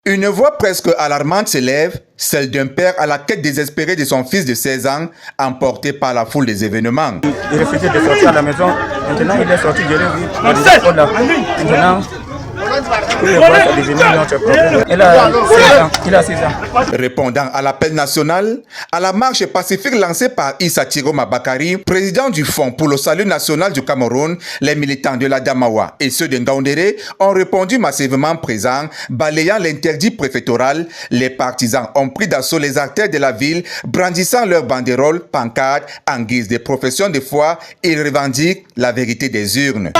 Une voix presque alarmante s'élève, celle d'un père à la quête désespérée de son fils de 16 ans, emporté par la foule des événements. Il refusait de sortir à la maison, maintenant il est sorti, je l'ai vu, maintenant, il a 6 ans. Répondant à l'appel national, à la marche pacifique lancée par Issa Tiroma Bakari, président du Fonds pour le salut national du Cameroun, les militants de la Damawa et ceux de Ngaoundéré ont répondu massivement présents, balayant l'interdit préfectoral. Les partisans ont pris d'assaut les artères de la ville, brandissant leurs banderoles, pancartes, en guise de profession de foi. Ils revendiquent la vérité des urnes.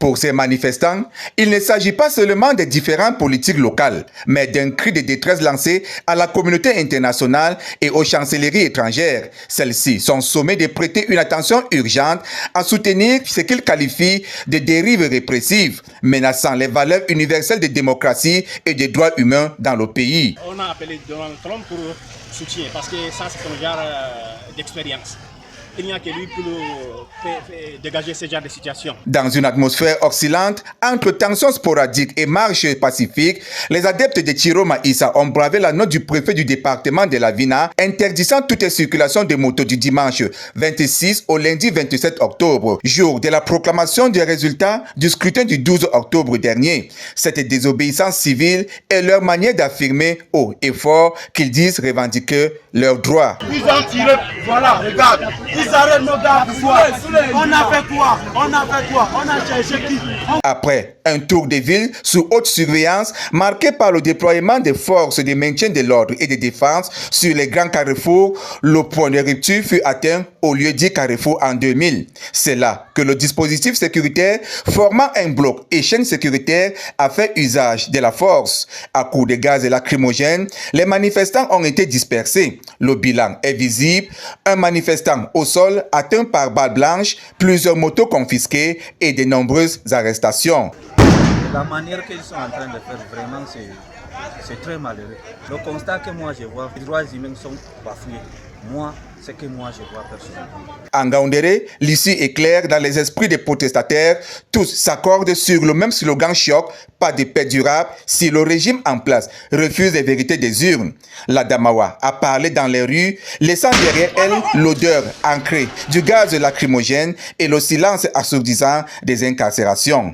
Pour ces manifestants, il ne s'agit pas seulement des différentes politiques locales, mais d'un cri de détresse lancé à la communauté internationale et aux chancelleries étrangères. Celles-ci sont sommées de prêter une attention urgente à soutenir ce qu'ils qualifient de dérives répressives, menaçant les valeurs universelles de démocratie et des droits humains dans le pays. On a appelé Donald Trump pour soutien parce que ça c'est un genre d'expérience. Il n'y a que lui pour dégager ce genre de situation. Dans une atmosphère oscillante, entre tensions sporadiques et marches pacifiques, les adeptes de Tiroma Issa ont bravé la note du préfet du département de la Vina, interdisant toute circulation de motos du dimanche 26 au lundi 27 octobre, jour de la proclamation des résultats du scrutin du 12 octobre dernier. Cette désobéissance civile est leur manière d'affirmer haut et fort qu'ils disent revendiquer leurs droits. Ils ont tiré, voilà, regarde. Ils arrêtent nos gars pour voir. On a fait quoi? On a fait quoi? On a cherché qui? Après un tour de ville sous haute surveillance, marqué par le déploiement des forces de maintien de l'ordre et de défense sur les grands carrefours, le point de rupture fut atteint au lieu dit carrefour en 2000. C'est là que le dispositif sécuritaire, formant un bloc et chaîne sécuritaire, a fait usage de la force. À coups de gaz lacrymogènes, les manifestants ont été dispersés. Le bilan est visible. Un manifestant au sol atteint par balles blanches, plusieurs motos confisquées et de nombreuses arrestations. La manière qu'ils sont en train de faire, vraiment, c'est très malheureux. Le constat que moi je vois, les droits humains sont bafoués. Moi, c'est que moi je vois personnellement. En Ngaoundéré, l'issue est claire dans les esprits des protestataires. Tous s'accordent sur le même slogan choc, pas de paix durable si le régime en place refuse les vérités des urnes. La Damawa a parlé dans les rues, laissant derrière elle l'odeur ancrée du gaz lacrymogène et le silence assourdissant des incarcérations.